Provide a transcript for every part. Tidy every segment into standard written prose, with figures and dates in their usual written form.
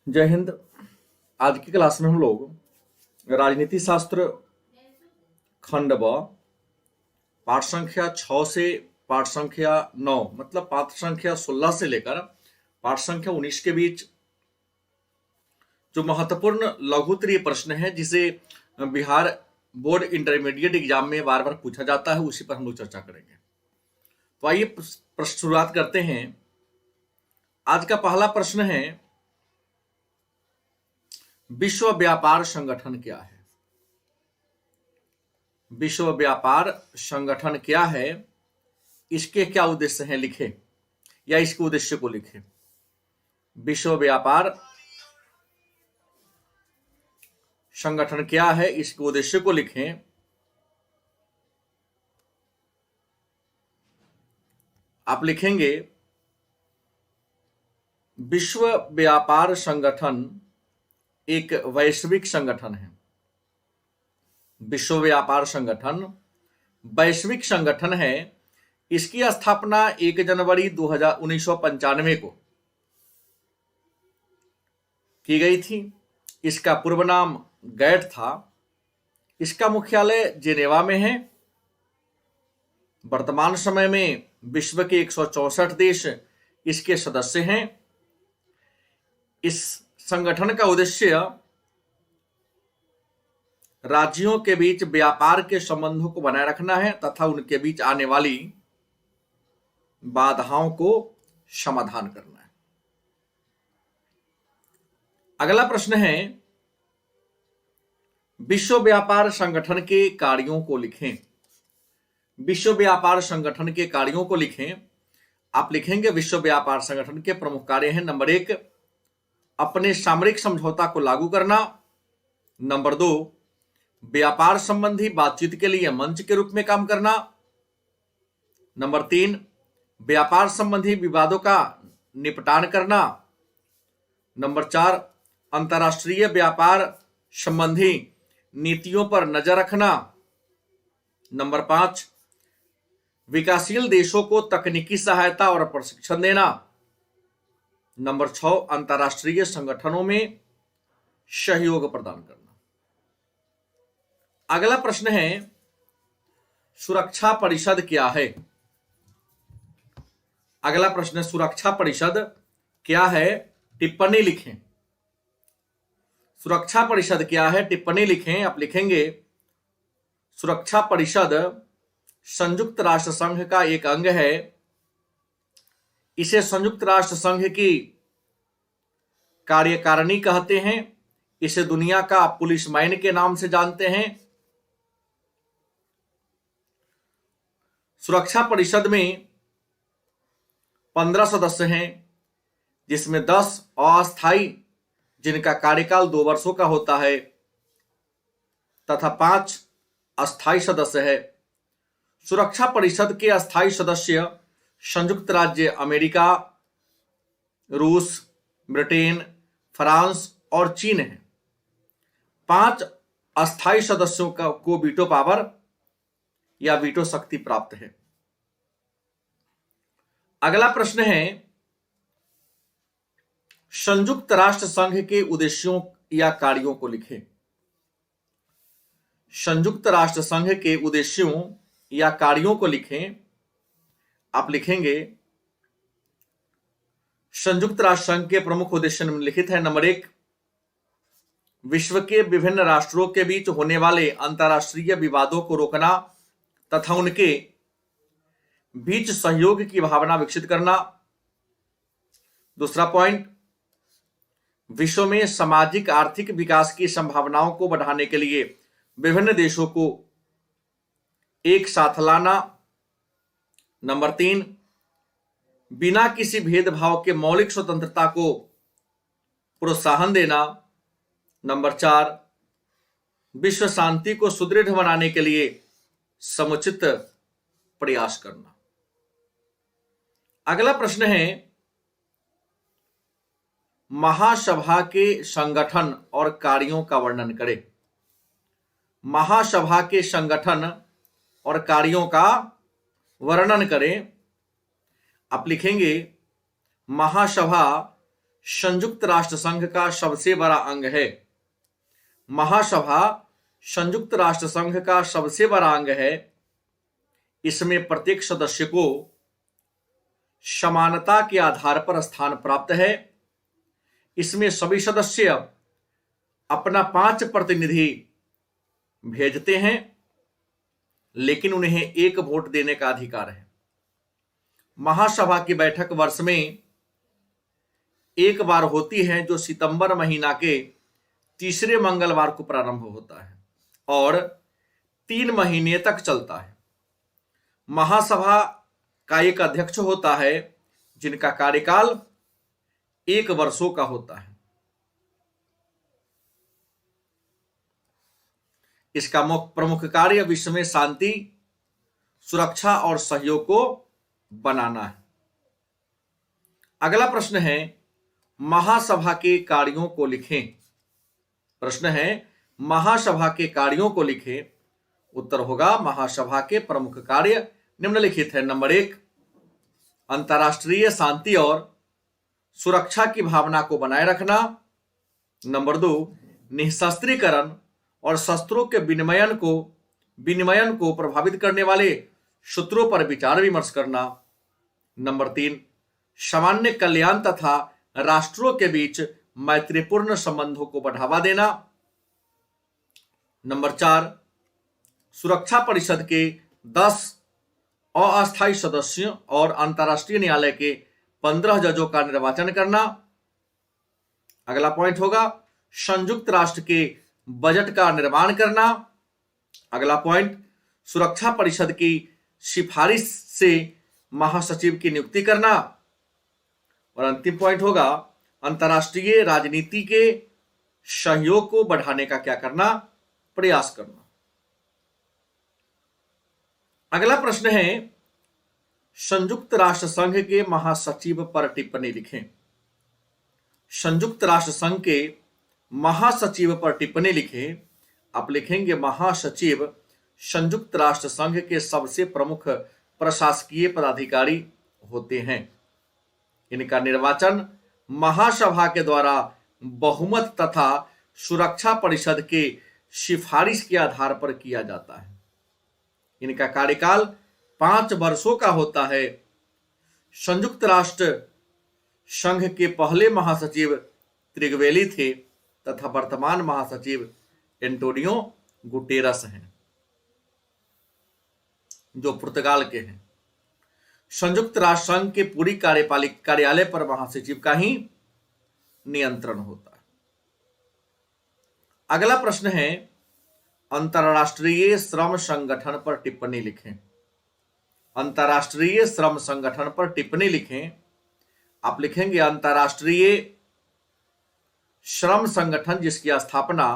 जय हिंद। आज की क्लास में हम लोग राजनीति शास्त्र खंड ब पाठ संख्या 6 से पाठ संख्या 9 मतलब पाठ संख्या 16 से लेकर पाठ संख्या 19 के बीच जो महत्वपूर्ण लघुत्तरीय प्रश्न है जिसे बिहार बोर्ड इंटरमीडिएट एग्जाम में बार बार पूछा जाता है, उसी पर हम लोग चर्चा करेंगे। तो आइए शुरुआत करते हैं। आज का पहला प्रश्न है, विश्व व्यापार संगठन क्या है? विश्व व्यापार संगठन क्या है, इसके क्या उद्देश्य हैं लिखें, या इसके उद्देश्य को लिखें। विश्व व्यापार संगठन क्या है, इसके उद्देश्य को लिखें। आप लिखेंगे विश्व व्यापार संगठन एक वैश्विक संगठन है। विश्व व्यापार संगठन वैश्विक संगठन है। इसकी स्थापना 1 जनवरी 1995 को की गई थी। इसका पूर्व नाम गैट था। इसका मुख्यालय जेनेवा में है। वर्तमान समय में विश्व के 164 देश इसके सदस्य हैं। इस संगठन का उद्देश्य राज्यों के बीच व्यापार के संबंधों को बनाए रखना है तथा उनके बीच आने वाली बाधाओं को समाधान करना है। अगला प्रश्न है, विश्व व्यापार संगठन के कार्यों को लिखें। विश्व व्यापार संगठन के कार्यों को लिखें। आप लिखेंगे विश्व व्यापार संगठन के प्रमुख कार्य हैं। नंबर 1, अपने सामरिक समझौता को लागू करना। नंबर 2, व्यापार संबंधी बातचीत के लिए मंच के रूप में काम करना। नंबर 3, व्यापार संबंधी विवादों का निपटान करना। नंबर 4, अंतर्राष्ट्रीय व्यापार संबंधी नीतियों पर नजर रखना। नंबर 5, विकासशील देशों को तकनीकी सहायता और प्रशिक्षण देना। नंबर 6, अंतर्राष्ट्रीय संगठनों में सहयोग प्रदान करना। अगला प्रश्न है, सुरक्षा परिषद क्या है? अगला प्रश्न है, सुरक्षा परिषद क्या है? टिप्पणी लिखें। सुरक्षा परिषद क्या है, टिप्पणी लिखें। आप लिखेंगे सुरक्षा परिषद संयुक्त राष्ट्र संघ का एक अंग है। इसे संयुक्त राष्ट्र संघ की कार्यकारिणी कहते हैं। इसे दुनिया का पुलिस मैन के नाम से जानते हैं। सुरक्षा परिषद में 15 सदस्य हैं, जिसमें 10 अस्थायी जिनका कार्यकाल 2 वर्षों का होता है तथा 5 अस्थायी सदस्य है। सुरक्षा परिषद के अस्थायी सदस्य संयुक्त राज्य अमेरिका, रूस, ब्रिटेन, फ्रांस और चीन है। 5 अस्थायी सदस्यों को वीटो पावर या वीटो शक्ति प्राप्त है। अगला प्रश्न है, संयुक्त राष्ट्र संघ के उद्देश्यों या कार्यों को लिखें। संयुक्त राष्ट्र संघ के उद्देश्यों या कार्यों को लिखें। आप लिखेंगे संयुक्त राष्ट्र संघ के प्रमुख उद्देश्य निम्नलिखित है। नंबर 1, विश्व के विभिन्न राष्ट्रों के बीच होने वाले अंतर्राष्ट्रीय विवादों को रोकना तथा उनके बीच सहयोग की भावना विकसित करना। दूसरा पॉइंट, विश्व में सामाजिक आर्थिक विकास की संभावनाओं को बढ़ाने के लिए विभिन्न देशों को एक साथ लाना। नंबर 3, बिना किसी भेदभाव के मौलिक स्वतंत्रता को प्रोत्साहन देना। नंबर 4, विश्व शांति को सुदृढ़ बनाने के लिए समुचित प्रयास करना। अगला प्रश्न है, महासभा के संगठन और कार्यों का वर्णन करें। महासभा के संगठन और कार्यों का वर्णन करें। आप लिखेंगे महासभा संयुक्त राष्ट्र संघ का सबसे बड़ा अंग है। महासभा संयुक्त राष्ट्र संघ का सबसे बड़ा अंग है। इसमें प्रत्येक सदस्य को समानता के आधार पर स्थान प्राप्त है। इसमें सभी सदस्य अपना 5 प्रतिनिधि भेजते हैं, लेकिन उन्हें 1 वोट देने का अधिकार है। महासभा की बैठक वर्ष में 1 बार होती है, जो सितंबर महीना के तीसरे मंगलवार को प्रारंभ होता है और 3 महीने तक चलता है। महासभा का एक अध्यक्ष होता है, जिनका कार्यकाल 1 वर्षों का होता है। इसका प्रमुख कार्य विश्व में शांति, सुरक्षा और सहयोग को बनाना है। अगला प्रश्न है, महासभा के कार्यों को लिखें। प्रश्न है, महासभा के कार्यों को लिखें। उत्तर होगा, महासभा के प्रमुख कार्य निम्नलिखित है। नंबर 1, अंतर्राष्ट्रीय शांति और सुरक्षा की भावना को बनाए रखना। नंबर 2, निःशस्त्रीकरण और शस्त्रों के विनिमयन को प्रभावित करने वाले सूत्रों पर विचार विमर्श करना। नंबर 3, सामान्य कल्याण तथा राष्ट्रों के बीच मैत्रीपूर्ण संबंधों को बढ़ावा देना। नंबर 4, सुरक्षा परिषद के 10 अस्थायी सदस्यों और अंतर्राष्ट्रीय न्यायालय के 15 जजों का निर्वाचन करना। अगला पॉइंट होगा, संयुक्त राष्ट्र के बजट का निर्माण करना। अगला पॉइंट, सुरक्षा परिषद की सिफारिश से महासचिव की नियुक्ति करना। और अंतिम पॉइंट होगा, अंतर्राष्ट्रीय राजनीति के सहयोग को बढ़ाने का क्या करना, प्रयास करना। अगला प्रश्न है, संयुक्त राष्ट्र संघ के महासचिव पर टिप्पणी लिखें। संयुक्त राष्ट्र संघ के महासचिव पर टिप्पणी लिखें। आप लिखेंगे, महासचिव संयुक्त राष्ट्र संघ के सबसे प्रमुख प्रशासकीय पदाधिकारी होते हैं। इनका निर्वाचन महासभा के द्वारा बहुमत तथा सुरक्षा परिषद के सिफारिश के आधार पर किया जाता है। इनका कार्यकाल 5 वर्षों का होता है। संयुक्त राष्ट्र संघ के पहले महासचिव त्रिगवेली थे तथा वर्तमान महासचिव एंटोनियो गुटेरस हैं, जो पुर्तगाल के हैं। संयुक्त राष्ट्र संघ के पूरी कार्यालय पर महासचिव का ही नियंत्रण होता है। अगला प्रश्न है, अंतर्राष्ट्रीय श्रम संगठन पर टिप्पणी लिखें। अंतर्राष्ट्रीय श्रम संगठन पर टिप्पणी लिखें। आप लिखेंगे, अंतर्राष्ट्रीय श्रम संगठन जिसकी स्थापना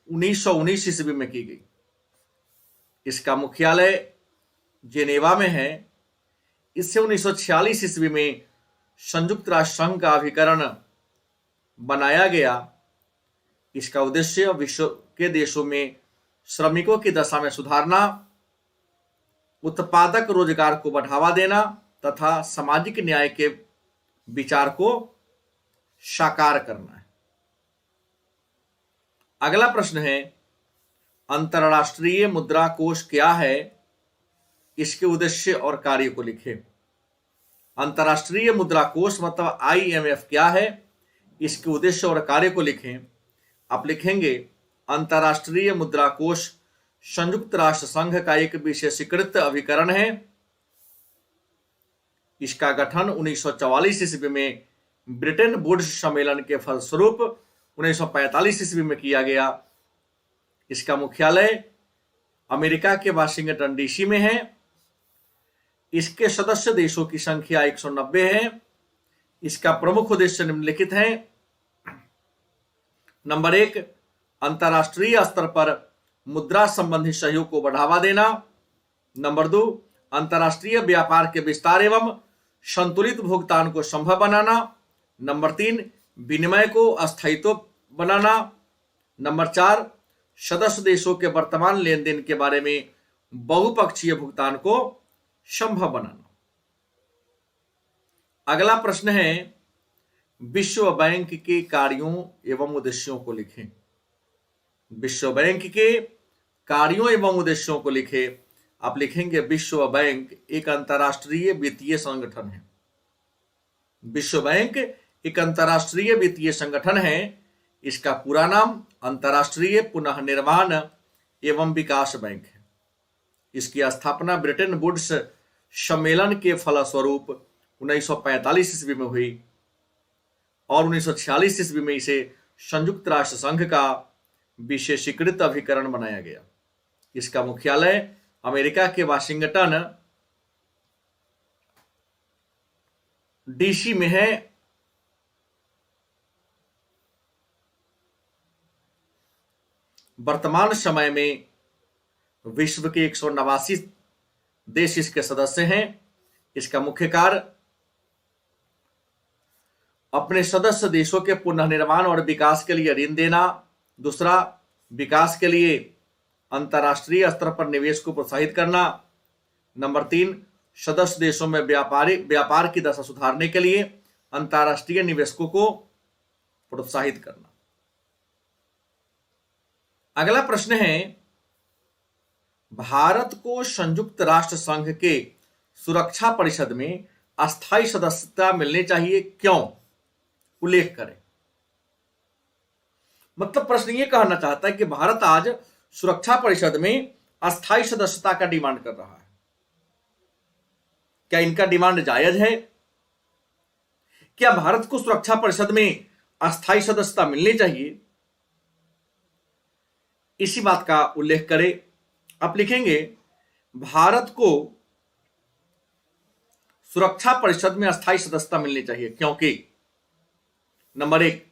1919 ईस्वी में की गई। इसका मुख्यालय जेनेवा में है। इससे 1946 ईस्वी में संयुक्त राष्ट्र संघ का अभिकरण बनाया गया। इसका उद्देश्य विश्व के देशों में श्रमिकों की दशा में सुधारना, उत्पादक रोजगार को बढ़ावा देना तथा सामाजिक न्याय के विचार को साकार करना है। अगला प्रश्न है, अंतर्राष्ट्रीय मुद्रा कोष क्या है, इसके उद्देश्य और कार्य को लिखें। अंतर्राष्ट्रीय मुद्रा कोष मतलब IMF क्या है, इसके उद्देश्य और कार्य को लिखें। आप लिखेंगे, अंतर्राष्ट्रीय मुद्रा कोष संयुक्त राष्ट्र संघ का एक विशेषीकृत अभिकरण है। इसका गठन 1944 ईस्वी में ब्रिटेन वुड्स सम्मेलन के फलस्वरूप 1945 ईस्वी में किया गया। इसका मुख्यालय अमेरिका के वाशिंगटन DC में है। इसके सदस्य देशों की संख्या 190 है। इसका प्रमुख उद्देश्य निम्नलिखित है। नंबर 1, अंतर्राष्ट्रीय स्तर पर मुद्रा संबंधी सहयोग को बढ़ावा देना। नंबर 2, अंतर्राष्ट्रीय व्यापार के विस्तार एवं संतुलित भुगतान को संभव बनाना। नंबर 3, विनिमय को अस्थायित्व बनाना। नंबर 4, सदस्य देशों के वर्तमान लेन देन के बारे में बहुपक्षीय भुगतान को संभव बनाना। अगला प्रश्न है, विश्व बैंक के कार्यों एवं उद्देश्यों को लिखें। विश्व बैंक के कार्यों एवं उद्देश्यों को लिखे। आप लिखेंगे विश्व बैंक एक अंतर्राष्ट्रीय वित्तीय संगठन है। विश्व बैंक एक अंतर्राष्ट्रीय वित्तीय संगठन है। इसका पूरा नाम अंतर्राष्ट्रीय पुनः निर्माण एवं विकास बैंक है। इसकी स्थापना ब्रिटेन वुड्स सम्मेलन के फलस्वरूप 1945 ईस्वी में हुई और 1946 ईस्वी में इसे संयुक्त राष्ट्र संघ का विशेषीकृत अभिकरण बनाया गया। इसका मुख्यालय अमेरिका के वाशिंगटन डीसी में है। वर्तमान समय में विश्व के 189 देश इसके सदस्य हैं। इसका मुख्य कार्य अपने सदस्य देशों के पुनर्निर्माण और विकास के लिए ऋण देना। दूसरा, विकास के लिए अंतर्राष्ट्रीय स्तर पर निवेश को प्रोत्साहित करना। नंबर 3, सदस्य देशों में व्यापार की दशा सुधारने के लिए अंतर्राष्ट्रीय निवेशकों को प्रोत्साहित करना। अगला प्रश्न है, भारत को संयुक्त राष्ट्र संघ के सुरक्षा परिषद में अस्थायी सदस्यता मिलनी चाहिए, क्यों? उल्लेख करें। मतलब प्रश्न ये कहना चाहता है कि भारत आज सुरक्षा परिषद में अस्थायी सदस्यता का डिमांड कर रहा है। क्या इनका डिमांड जायज है? क्या भारत को सुरक्षा परिषद में अस्थायी सदस्यता मिलनी चाहिए? इसी बात का उल्लेख करें। आप लिखेंगे भारत को सुरक्षा परिषद में अस्थायी सदस्यता मिलनी चाहिए क्योंकि नंबर 1,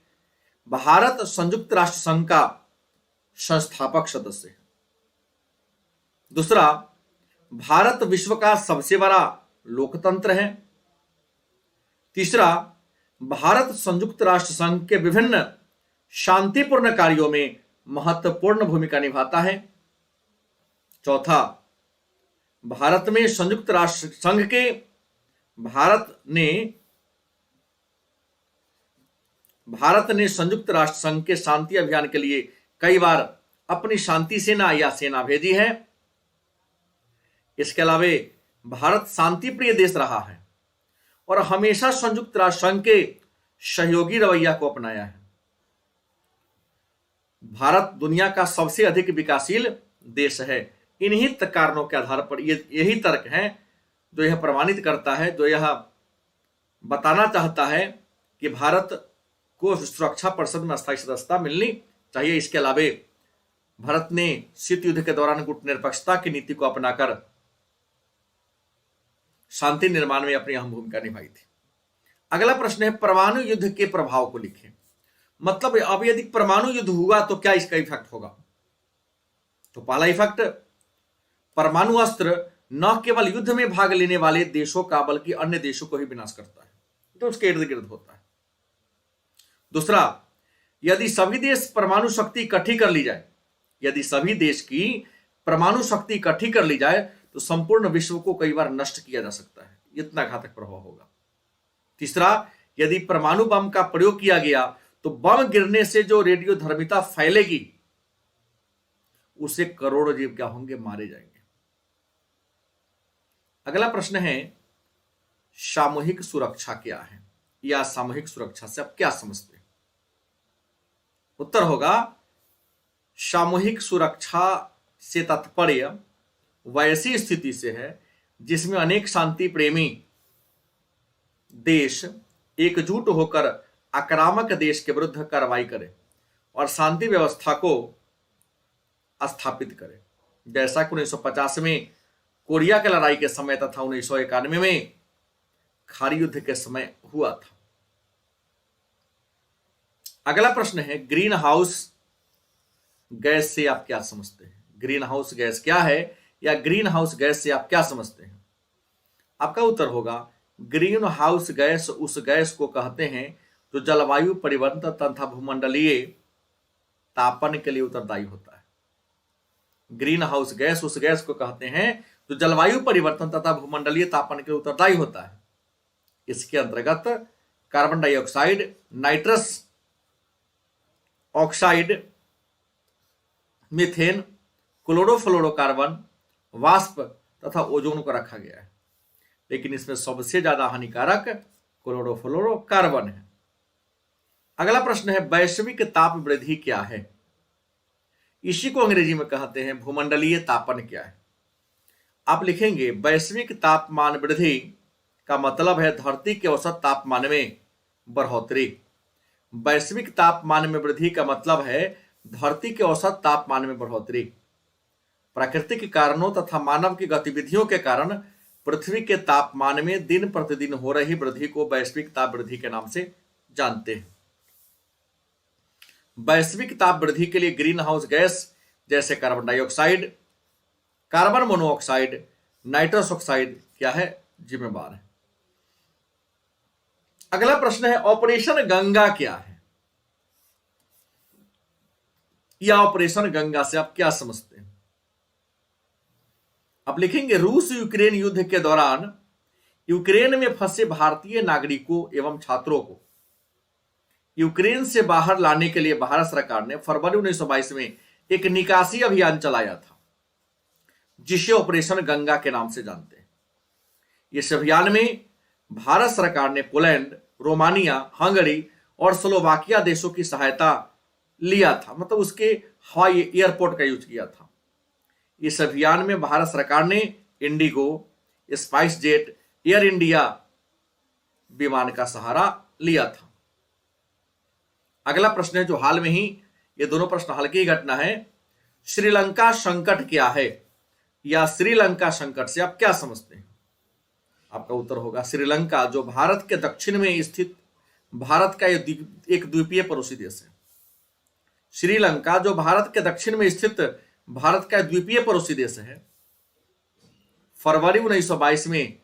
भारत संयुक्त राष्ट्र संघ का संस्थापक सदस्य है। दूसरा, भारत विश्व का सबसे बड़ा लोकतंत्र है। तीसरा, भारत संयुक्त राष्ट्र संघ के विभिन्न शांतिपूर्ण कार्यों में महत्वपूर्ण भूमिका निभाता है। चौथा, भारत में संयुक्त राष्ट्र संघ के भारत ने संयुक्त राष्ट्र संघ के शांति अभियान के लिए कई बार अपनी शांति सेना या सेना भेजी है। इसके अलावा भारत शांति प्रिय देश रहा है और हमेशा संयुक्त राष्ट्र संघ के सहयोगी रवैया को अपनाया है। भारत दुनिया का सबसे अधिक विकासशील देश है। इन्हीं कारणों के आधार पर यही तर्क है जो यह प्रमाणित करता है, जो यह बताना चाहता है कि भारत को सुरक्षा परिषद में अस्थायी सदस्यता मिलनी चाहिए। इसके अलावा भारत ने शीत युद्ध के दौरान गुटनिरपेक्षता की नीति को अपनाकर शांति निर्माण में अपनी अहम भूमिका निभाई थी। अगला प्रश्न है, परमाणु युद्ध के प्रभाव को लिखें। मतलब अब यदि परमाणु युद्ध हुआ तो क्या इसका इफेक्ट होगा? तो पहला इफेक्ट, परमाणु अस्त्र न केवल युद्ध में भाग लेने वाले देशों का बल्कि अन्य देशों को ही विनाश करता है, तो उसके इर्द गिर्द होता है। दूसरा, यदि सभी देश परमाणु शक्ति इकट्ठी कर ली जाए, यदि सभी देश की परमाणु शक्ति इकट्ठी कर ली जाए तो संपूर्ण विश्व को कई बार नष्ट किया जा सकता है। इतना घातक प्रभाव होगा। तीसरा, यदि परमाणु बम का प्रयोग किया गया तो बम गिरने से जो रेडियोधर्मिता फैलेगी उससे करोड़ों जीव क्या होंगे, मारे जाएंगे। अगला प्रश्न है, सामूहिक सुरक्षा क्या है, या सामूहिक सुरक्षा से आप क्या समझते हैं? उत्तर होगा, सामूहिक सुरक्षा से तात्पर्य वैसी स्थिति से है जिसमें अनेक शांति प्रेमी देश एकजुट होकर आक्रामक देश के विरुद्ध कार्रवाई करें और शांति व्यवस्था को स्थापित करें, जैसा कि 1950 में कोरिया की लड़ाई के समय तथा 1991 में खाड़ी युद्ध के समय हुआ था। अगला प्रश्न है, ग्रीन हाउस गैस से आप क्या समझते हैं? ग्रीन हाउस गैस क्या है, या ग्रीन हाउस गैस से आप क्या समझते हैं? आपका उत्तर होगा, ग्रीन हाउस गैस उस गैस को कहते हैं जो जलवायु परिवर्तन तथा भूमंडलीय तापन के लिए उत्तरदायी होता है। ग्रीन हाउस गैस उस गैस को कहते हैं जो जलवायु परिवर्तन तथा भूमंडलीय तापन के लिए उत्तरदायी होता है। इसके अंतर्गत carbon dioxide, nitrous oxide, methane, chlorofluorocarbon, वाष्प तथा ओजोन को रखा गया है, लेकिन इसमें सबसे ज्यादा हानिकारक क्लोरोफ्लोरोकार्बन है। अगला प्रश्न है वैश्विक ताप वृद्धि क्या है? इसी को अंग्रेजी में कहते हैं भूमंडलीय तापन क्या है। आप लिखेंगे वैश्विक तापमान वृद्धि का मतलब है धरती के औसत तापमान में बढ़ोतरी। वैश्विक तापमान में वृद्धि का मतलब है धरती के औसत तापमान में बढ़ोतरी। प्राकृतिक कारणों तथा मानव की गतिविधियों के कारण पृथ्वी के तापमान में दिन प्रतिदिन हो रही वृद्धि को वैश्विक ताप वृद्धि के नाम से जानते हैं। वैश्विक ताप वृद्धि के लिए ग्रीन हाउस गैस जैसे carbon dioxide, carbon monoxide, nitrous oxide क्या है? जिम्मेवार है। अगला प्रश्न है ऑपरेशन गंगा क्या है? या ऑपरेशन गंगा से आप क्या समझते हैं? आप लिखेंगे रूस यूक्रेन युद्ध के दौरान यूक्रेन में फंसे भारतीय नागरिकों एवं छात्रों को यूक्रेन से बाहर लाने के लिए भारत सरकार ने फरवरी 1922 में एक निकासी अभियान चलाया था, जिसे ऑपरेशन गंगा के नाम से जानते हैं। इस अभियान में भारत सरकार ने पोलैंड, रोमानिया, हंगरी और स्लोवाकिया देशों की सहायता लिया था, मतलब उसके हवाई एयरपोर्ट का यूज किया था। इस अभियान में भारत सरकार ने Indigo, spice jet, air India विमान का सहारा लिया था। अगला प्रश्न है जो हाल में ही, ये दोनों प्रश्न हाल की ही घटना है। श्रीलंका संकट क्या है? या श्रीलंका संकट से आप क्या समझते हैं? आपका उत्तर होगा श्रीलंका, जो भारत के दक्षिण में स्थित भारत का एक द्वीपीय पड़ोसी देश है। श्रीलंका जो भारत के दक्षिण में स्थित भारत का द्वीपीय पड़ोसी देश है। फरवरी 1922 में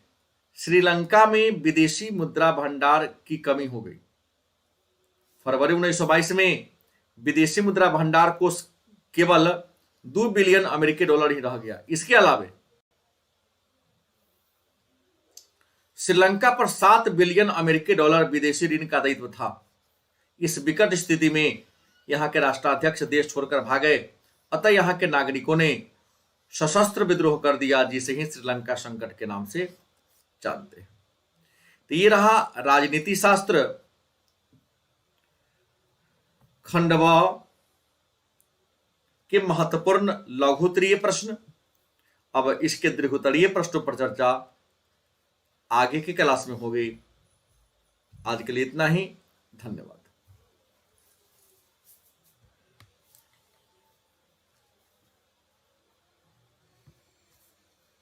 श्रीलंका में विदेशी मुद्रा भंडार की कमी हो गई। फरवरी 1922 में विदेशी मुद्रा भंडार को केवल 2 बिलियन अमेरिकी डॉलर ही रह गया। इसके अलावे श्रीलंका पर 7 बिलियन अमेरिकी डॉलर विदेशी ऋण का दायित्व था। इस विकट स्थिति में यहां के राष्ट्राध्यक्ष देश छोड़कर भागे, अतः यहां के नागरिकों ने सशस्त्र विद्रोह कर दिया, जिसे ही श्रीलंका संकट के नाम से जानते हैं। तो ये रहा राजनीति शास्त्र खंड व के महत्वपूर्ण लघुत्तरीय प्रश्न। अब इसके दीर्घोत्तरीय प्रश्नों पर चर्चा आगे की क्लास में होगी। आज के लिए इतना ही। धन्यवाद।